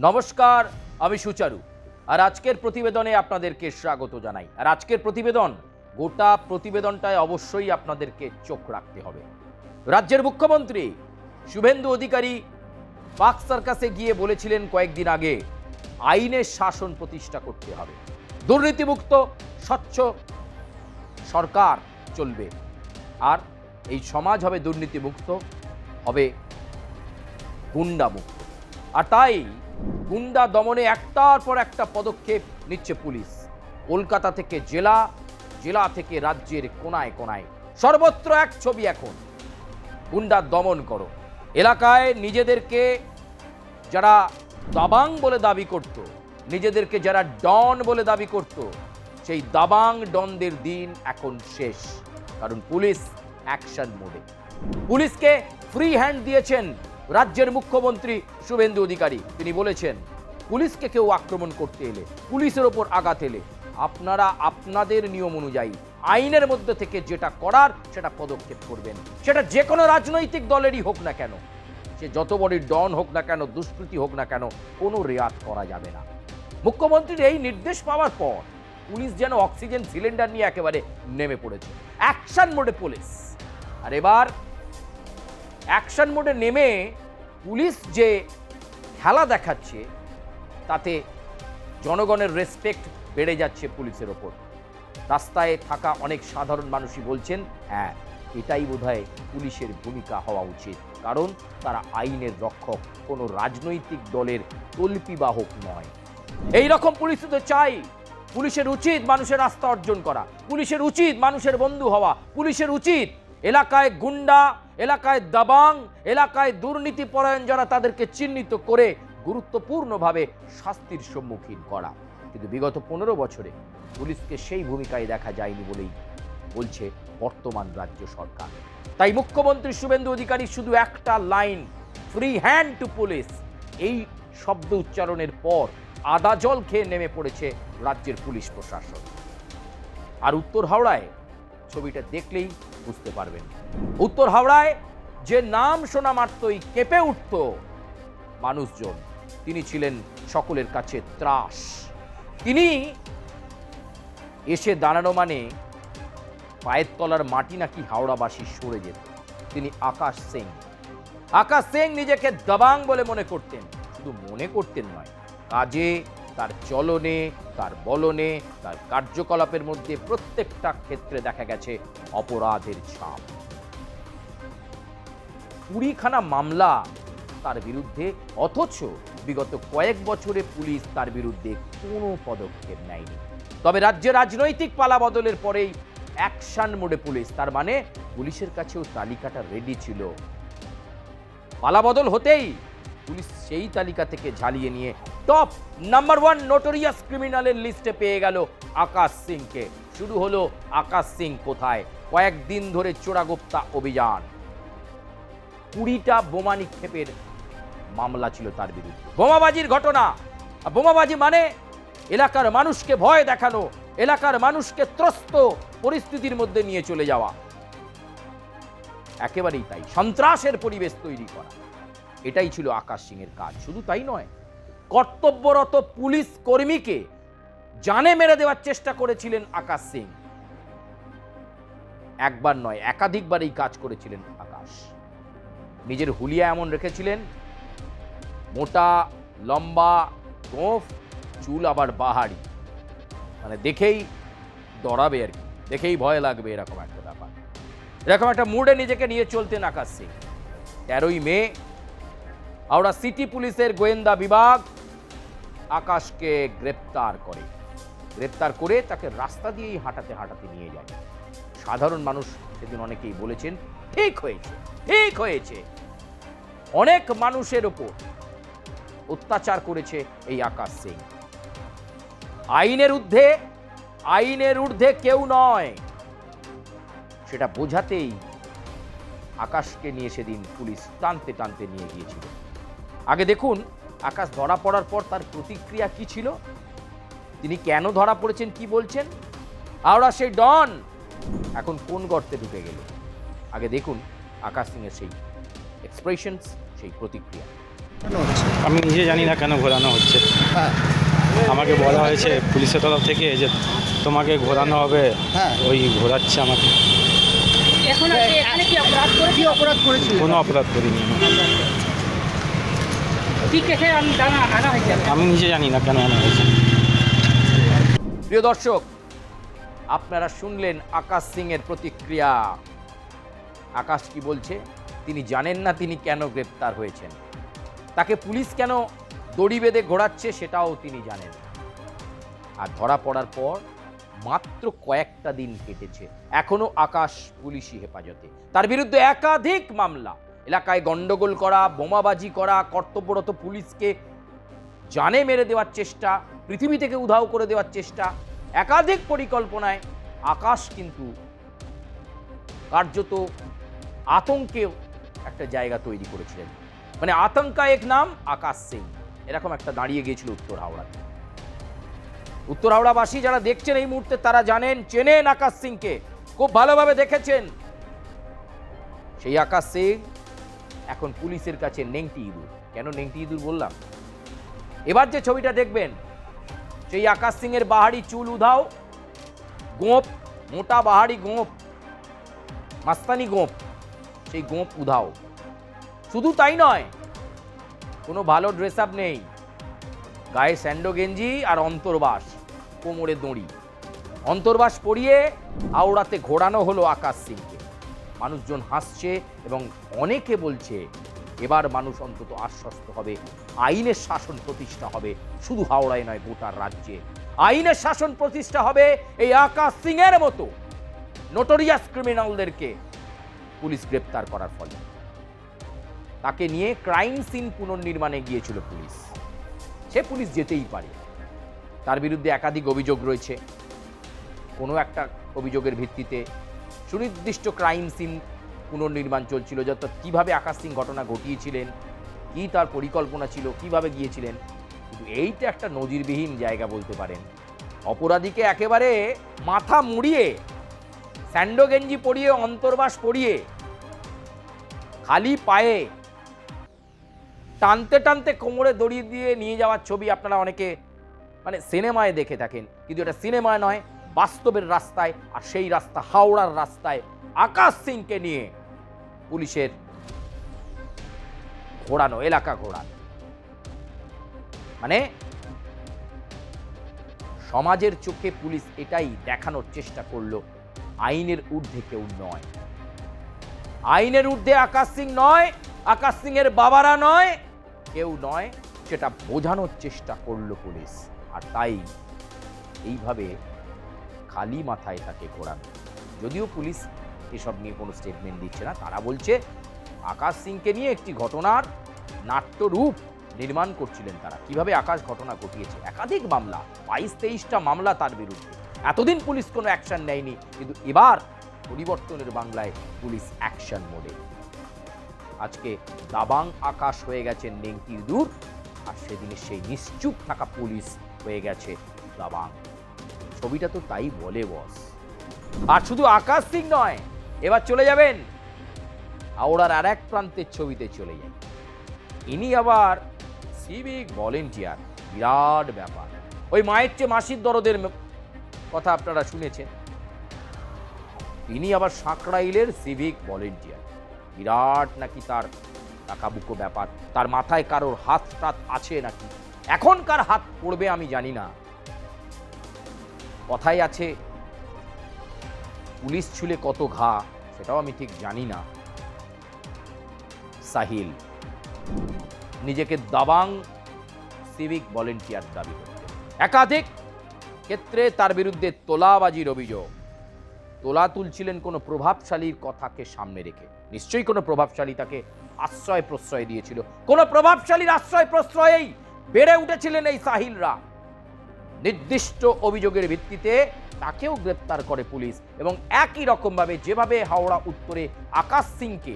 নমস্কার, আমি সুচারু। আর আজকের প্রতিবেদনে আপনাদেরকে স্বাগত জানাই। আর আজকের প্রতিবেদন, গোটা প্রতিবেদনটায় অবশ্যই আপনাদেরকে চোখ রাখতে হবে। রাজ্যের মুখ্যমন্ত্রী শুভেন্দু অধিকারী পাক সার্কাসে গিয়ে বলেছিলেন কয়েকদিন আগে, আইনের শাসন প্রতিষ্ঠা করতে হবে, দুর্নীতিমুক্ত স্বচ্ছ সরকার চলবে, আর এই সমাজ হবে দুর্নীতিমুক্ত, হবে গুন্ডামুক্ত। আর তাই গুন্ডা দমনে একটার পর একটা পদক্ষেপ নিচ্ছে পুলিশ। কলকাতা থেকে জেলা, জেলা থেকে রাজ্যের কোনায় কোনায় সর্বত্র এক ছবি এখন, গুন্ডা দমন করো। এলাকায় নিজেদেরকে যারা দাবাং বলে দাবি করত, নিজেদেরকে যারা ডন বলে দাবি করত, সেই দাবাং ডনদের দিন এখন শেষ। কারণ পুলিশ অ্যাকশন মোডে। পুলিশকে ফ্রি হ্যান্ড দিয়েছেন রাজ্যের মুখ্যমন্ত্রী শুভেন্দু অধিকারী। তিনি বলেছেন, পুলিশকে কেউ আক্রমণ করতে এলে, পুলিশের ওপর আঘাত এলে, আপনারা আপনাদের নিয়ম অনুযায়ী আইনের মধ্যে থেকে যেটা করার সেটা পদক্ষেপ করবেন। সেটা যে কোনো রাজনৈতিক দলেরই হোক না কেন, সে যত বড়ই ডন হোক না কেন, দুষ্কৃতী হোক না কেন, কোনো রেয়াত করা যাবে না। মুখ্যমন্ত্রীর এই নির্দেশ পাওয়ার পর পুলিশ যেন অক্সিজেন সিলিন্ডার নিয়ে একেবারে নেমে পড়েছে। অ্যাকশন মোডে পুলিশ। আর এবার অ্যাকশন মোডে নেমে পুলিশ যে খেলা দেখাচ্ছে, তাতে জনগণের রেসপেক্ট বেড়ে যাচ্ছে পুলিশের ওপর। রাস্তায় থাকা অনেক সাধারণ মানুষই বলছেন, হ্যাঁ, এটাই বোধহয় পুলিশের ভূমিকা হওয়া উচিত, কারণ তারা আইনের রক্ষক, কোনো রাজনৈতিক দলের তল্পিবাহক নয়। এই রকম পুলিশ তো চাই। পুলিশের উচিত মানুষের আস্থা অর্জন করা, পুলিশের উচিত মানুষের বন্ধু হওয়া, পুলিশের উচিত এলাকায় গুন্ডা, এলাকায় দাবাং, এলাকায় দুর্নীতিপরায়ণ যারা, তাদেরকে চিহ্নিত করে গুরুত্বপূর্ণভাবে শাস্তির সম্মুখীন করা। কিন্তু বিগত 15 বছরে পুলিশকে সেই ভূমিকায় দেখা যায়নি বলেই বলছে বর্তমান রাজ্য সরকার। তাই মুখ্যমন্ত্রী শুভেন্দু অধিকারী শুধু একটা line, free hand to police, এই শব্দ উচ্চারণের পর আদা জল খেয়ে নেমে পড়েছে রাজ্যের পুলিশ প্রশাসন। আর উত্তর হাওড়ায় ছবিটা দেখলেই বুঝতে পারবেন। উত্তর হাওড়ায় যে নাম শোনা মাত্রই কেঁপে উঠত মানুষজন, তিনি ছিলেন সকলের কাছে ত্রাস। তিনি এসে দাঁড়ানো মানে পায়ের তলার মাটি নাকি হাওড়াবাসী সরে যেত। তিনি আকাশ সিং। আকাশ সিং নিজেকে দাবাং বলে মনে করতেন। শুধু মনে করতেন নয়, কাজে, তার চলনে, তার বলনে, তার কার্যকলাপের মধ্যে প্রত্যেকটা ক্ষেত্রে দেখা গেছে অপরাধের ছাপ। 20খানা মামলা তার বিরুদ্ধে, অথচ বিগত কয়েক বছরে পুলিশ তার বিরুদ্ধে কোনো পদক্ষেপ নেয়নি। তবে রাজ্যে রাজনৈতিক পালা বদলের পরেই অ্যাকশন মোডে পুলিশ। তার মানে পুলিশের কাছেও তালিকাটা রেডি ছিল। পালা বদল হতেই পুলিশ সেই তালিকা থেকে ঝালিয়ে নিয়ে টপ নাম্বার 1 নোটোরিয়াস ক্রিমিনালের লিস্টে পেয়ে গেল আকাশ সিংকে। শুরু হলো আকাশ সিং কোথায়। কয়েকদিন ধরে চোরাগোপ্তা অভিযান, 20টা বোমা নিক্ষেপের মামলা ছিল তার বিরুদ্ধে। বোমাবাজির ঘটনা। বোমাবাজি মানে এলাকার মানুষকে ভয় দেখানো, এলাকার মানুষকে ত্রস্ত পরিস্থিতির মধ্যে নিয়ে চলে যাওয়া। একেবারেই তাই, সন্ত্রাসের পরিবেশ তৈরি করা, এটাই ছিল আকাশ সিং এর কাজ। শুধু তাই নয়, কর্তব্যরত পুলিশ কর্মীকে জানে মেরে দেওয়ার চেষ্টা করেছিলেন আকাশ সিং। একবার নয়, একাধিকবার এই কাজ করেছিলেন আকাশ। নিজের হুলিয়া এমন রেখেছিলেন, মোটা লম্বা গোঁফ, চুল আবার বাহারি, মানে দেখেই ডরাবে আর কি, দেখেই ভয় লাগবে, এরকম একটা ব্যাপার। এরকম একটা মুডে নিজেকে নিয়ে চলতেন আকাশ সিং। 13ই মে হাওড়া সিটি পুলিশের গোয়েন্দা বিভাগ আকাশকে গ্রেপ্তার করে। গ্রেপ্তার করে তাকে রাস্তা দিয়েই হাঁটাতে হাঁটাতে নিয়ে যায়। সাধারণ মানুষ সেদিন অনেকেই বলেছেন, ঠিক হয়েছে, ঠিক হয়েছে। অনেক মানুষের ওপর অত্যাচার করেছে এই আকাশ সিং। আইনের ঊর্ধ্বে কেউ নয়, সেটা বোঝাতেই আকাশকে নিয়ে সেদিন পুলিশ টানতে টানতে নিয়ে গিয়েছিল। আগে দেখুন আকাশ ধরা পড়ার পর তার প্রতিক্রিয়া কি ছিল, তিনি কেন ধরা পড়েছেন, কি বলছেন। হাওড়া সেই ডন এখন কোন গর্তে ঢুকে গেল। আগে দেখুন আকাশ সিংয়ের সেই এক্সপ্রেশনস, সেই প্রতিক্রিয়া। কেন হচ্ছে? আমি নিজে জানি না কেন ঘোরানো হচ্ছে। হ্যাঁ আমাকে বলা হয়েছে পুলিশের তরফ থেকে যে তোমাকে ঘোরানো হবে, হ্যাঁ। ওই ঘোরাচ্ছে আমাকে। এখন আপনি এখানে কি অপরাধ কি করেছেন? অপরাধ করেছিল? কোনো অপরাধ করিনি আমি। কি কেসে আনা হয়েছে? আমি নিজে জানি না কেন আনা হয়েছে। প্রিয় দর্শক, আপনারা শুনলেন আকাশ সিং এর প্রতিক্রিয়া। আকাশ কি বলছে? তিনি জানেন না তিনি কেন গ্রেপ্তার হয়েছেন, তাকে পুলিশ কেন দড়ি বেঁধে ঘোরাচ্ছে সেটাও তিনি জানেন। আর ধরা পড়ার পর মাত্র কয়েকটা দিন কেটেছে, এখনো আকাশ পুলিশি হেফাজতে। তার বিরুদ্ধে একাধিক মামলা, এলাকায় গন্ডগোল করা, বোমাবাজি করা, কর্তব্যরত পুলিশকে জানে মেরে দেওয়ার চেষ্টা, পৃথিবী থেকে উধাও করে দেওয়ার চেষ্টা, একাধিক পরিকল্পনায় আকাশ কিন্তু কার্যত আতঙ্কে একটা জায়গা তৈরি করেছিলেন। মানে আতঙ্কা এক নাম আকাশ সিং, এরকম একটা দাঁড়িয়ে গিয়েছিল উত্তর হাওড়াতে। উত্তর হাওড়াবাসী যারা দেখছেন এই মুহূর্তে তারা জানেন, চেনেন আকাশ সিংকে, খুব ভালোভাবে দেখেছেন। সেই আকাশ সিং এখন পুলিশের কাছে নেংটি ইঁদুর। কেন নেংটি ইঁদুর বললাম? এবার যে ছবিটা দেখবেন, সেই আকাশ সিং এর বাহারি চুল উধাও, গোঁপ, মোটা বাহারি গোঁপ, মাস্তানি গোঁপ, সেই গোঁপ উধাও। শুধু তাই নয়, কোনো ভালো ড্রেস আপ নেই, গায়ে স্যান্ডো গেঞ্জি আর অন্তর্বাস, কোমরে দড়ি। অন্তর্বাস পরিয়ে হাওড়াতে ঘোরানো হলো আকাশ সিংকে। মানুষজন হাসছে এবং অনেকে বলছে এবার মানুষ অন্তত আশ্বস্ত হবে, আইনের শাসন প্রতিষ্ঠা হবে, শুধু হাওড়ায় নয় গোটা রাজ্যে আইনের শাসন প্রতিষ্ঠা হবে। এই আকাশ সিং এর মতো নোটোরিয়াস ক্রিমিনালদেরকে পুলিশ গ্রেপ্তার করার ফলে। তাকে নিয়ে ক্রাইম সিন পুনর্নির্মাণে গিয়েছিল পুলিশ, সে পুলিশ যেতেই পারে। তার বিরুদ্ধে একাধিক অভিযোগ রয়েছে। কোনো একটা অভিযোগের ভিত্তিতে সুনির্দিষ্ট ক্রাইম সিন পুনর্নির্মাণ চলছিল, যত কিভাবে আকাশ সিং ঘটনা ঘটিয়েছিলেন, কি তার পরিকল্পনা ছিল, কিভাবে গিয়েছিলেন। কিন্তু এইটা একটা নজিরবিহীন জায়গা বলতে পারেন। অপরাধীকে একেবারে মাথা মুড়িয়ে, স্যান্ডো গেঞ্জি পরিয়ে, অন্তর্বাস পরিয়ে, খালি পায়ে টানতে টানতে কোমরে দড়ি দিয়ে নিয়ে যাওয়ার ছবি আপনারা অনেকে মানে সিনেমায় দেখে থাকেন, কিন্তু এটা সিনেমায় নয়, বাস্তবের রাস্তায়। আর সেই রাস্তা হাওড়ার রাস্তায় আকাশ সিংকে নিয়ে পুলিশের ঘোরানো, এলাকা ঘোরানো। মানে সমাজের চোখে পুলিশ এটাই দেখানোর চেষ্টা করলো, আইনের ঊর্ধ্বে কেউ নয়। আইনের ঊর্ধ্বে আকাশ সিং নয়, আকাশ সিং এর বাবারা নয়, কেউ নয়, সেটা বোঝানোর চেষ্টা করলো পুলিশ। আর তাই এইভাবে খালি মাথায় তাকে ঘোরানো। যদিও পুলিশ এসব নিয়ে কোনো স্টেটমেন্ট দিচ্ছে না, তারা বলছে আকাশ সিংকে নিয়ে একটি ঘটনার নাট্যরূপ নির্মাণ করছিলেন তারা, কিভাবে আকাশ ঘটনা ঘটিয়েছে। একাধিক মামলা, 22-23টা মামলা তার বিরুদ্ধে। এতদিন পুলিশ কোনো অ্যাকশন নেয়নি, কিন্তু এবার পরিবর্তনের বাংলায় পুলিশ অ্যাকশন মোডে। আজকে দাবাং আকাশ হয়ে গেছে নেংটি ইঁদুর, আর সেদিনে সেই নিশ্চুপ থাকা পুলিশ হয়ে গেছে দাবাং। ছবিটা তো তাই বলে বস। আর শুধু আকাশ সিং নয়, এবার চলে যাবেন হাওড়ার আর এক প্রান্তের ছবিতে চলে যান। ইনি আবার সিভিক ভলেন্টিয়ার, বিরাট ব্যাপার। ওই মায়ের চেয়ে মাসির দরদের কথা আপনারা শুনেছেন, তিনি আবার সাঁকড়াইলের সিভিক ভলেন্টিয়ার। বিরাট নাকি তার টাকাবুকো ব্যাপার, তার মাথায় কারোর হাত টাত আছে নাকি, এখনকার হাত পড়বে আমি জানি না। কথাই আছে পুলিশ ছুলে কত ঘা, সেটাও আমি ঠিক জানি না। সাহিল নিজেকে দাবাং সিভিক ভলেন্টিয়ার দাবি করতে, একাধিক ক্ষেত্রে তার বিরুদ্ধে তোলাবাজির অভিযোগ। তোলা তুলছিলেন কোনো প্রভাবশালীর কথাকে সামনে রেখে। নিশ্চয়ই কোনো প্রভাবশালী তাকে আশ্রয় প্রশ্রয় দিয়েছিল, কোনো প্রভাবশালীর আশ্রয় প্রশ্রয়েই বেড়ে উঠেছিলেন এই সাহিলরা। নির্দিষ্ট অভিযোগের ভিত্তিতে তাকেও গ্রেপ্তার করে পুলিশ, এবং একই রকমভাবে যেভাবে হাওড়া উত্তরে আকাশ সিংকে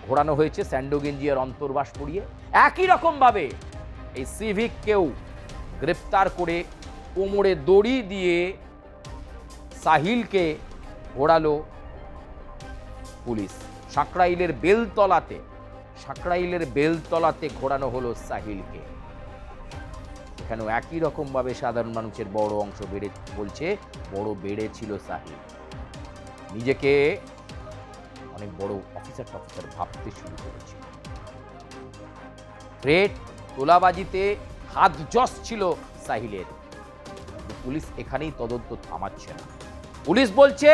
ঘোরানো হয়েছে স্যান্ডো গেঞ্জি আর অন্তর্বাস পরিয়ে, একই রকমভাবে এই সিভিককেও গ্রেপ্তার করে কোমরে দড়ি দিয়ে সাহিলকে ঘোরালো পুলিশ। সাঁকড়াইলের বেলতলাতে সাঁকরাইলের বেলতলাতে ঘোরানো হলো সাহিলকে। এখানেও একই রকম ভাবে সাধারণ মানুষের বড় অংশ বলছে বড় বেড়েছিল সাহিল, নিজেকে অনেক বড় অফিসার ভাবতে শুরু করেছে। রেড তোলাবাজিতে হাত জস ছিল সাহিলের, পুলিশ এখানেই তদন্ত থামাচ্ছে না। পুলিশ বলছে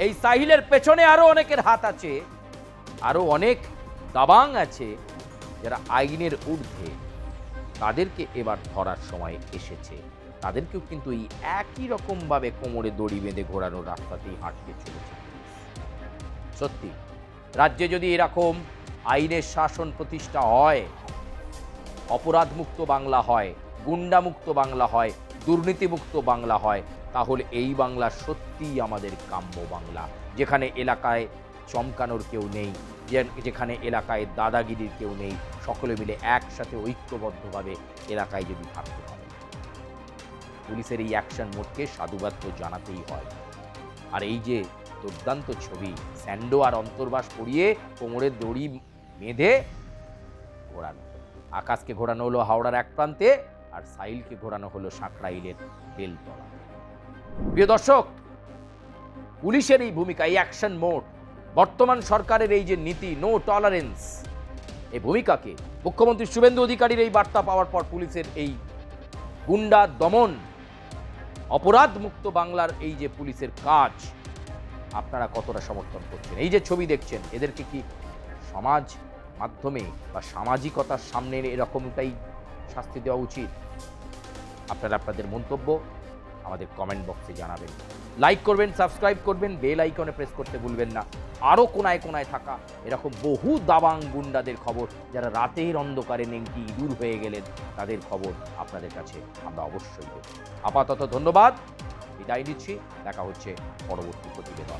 এই সাহিলের পেছনে আরো অনেকের হাত আছে, আরো অনেক দাবাং আছে যারা আইনের ঊর্ধ্বে, তাদেরকে এবার ধরার সময় এসেছে। তাদেরকেও কিন্তু এই একই রকম ভাবে কোমরে দড়ি বেঁধে ঘোরানোর রাস্তাতেই হাঁটতে চলেছে। সত্যি রাজ্যে যদি এরকম আইনের শাসন প্রতিষ্ঠা হয়, অপরাধমুক্ত বাংলা হয়, গুন্ডামুক্ত বাংলা হয়, দুর্নীতিমুক্ত বাংলা হয়, তাহলে এই বাংলা সত্যিই আমাদের কাম্য বাংলা, যেখানে এলাকায় চমকানোর কেউ নেই, যেখানে এলাকায় দাদাগিরির কেউ নেই, সকলে মিলে একসাথে ঐক্যবদ্ধভাবে এলাকায় যদি থাকতে পারে। পুলিশের এই অ্যাকশন মোডকে সাধুবাদ তো জানাতেই হয়। আর এই যে দুর্দান্ত ছবি, স্যান্ডো আর অন্তর্বাস পরিয়ে কোমরের দড়ি বেঁধে ঘোরানো, আকাশকে ঘোরানো হলো হাওড়ার এক প্রান্তে, আর সাহিলকে ঘোরানো হলো সাঁকরাইলের বেলতলা। প্রিয় দর্শক, পুলিশের এই ভূমিকা, এই অ্যাকশন মোড, বর্তমান সরকারের এই যে নীতি নো টলারেন্স, এই ভূমিকাকে মুখ্যমন্ত্রী শুভেন্দু অধিকারীর এই বার্তা পাওয়ার পর পুলিশের এই গুন্ডা দমন, অপরাধ মুক্ত বাংলার এই যে পুলিশের কাজ, আপনারা কতটা সমর্থন করছেন? এই যে ছবি দেখছেন, এদেরকে কি সমাজ মাধ্যমে বা সামাজিকতার সামনে এরকমটাই শাস্তি দেওয়া উচিত? আপনারা আপনাদের মন্তব্য আমাদের কমেন্ট বক্সে জানাবেন। লাইক করবেন, সাবস্ক্রাইব করবেন, বেল আইকনে প্রেস করতে ভুলবেন না। আরও কোনায় কোনায় থাকা এরকম বহু দাবাং গুন্ডাদের খবর, যারা রাতের অন্ধকারে নেংটি ইঁদুর হয়ে গেলেন, তাদের খবর আপনাদের কাছে আমরা অবশ্যই দেব। আপাতত ধন্যবাদ, বিদায় নিচ্ছি, দেখা হচ্ছে পরবর্তী প্রতিবেদন।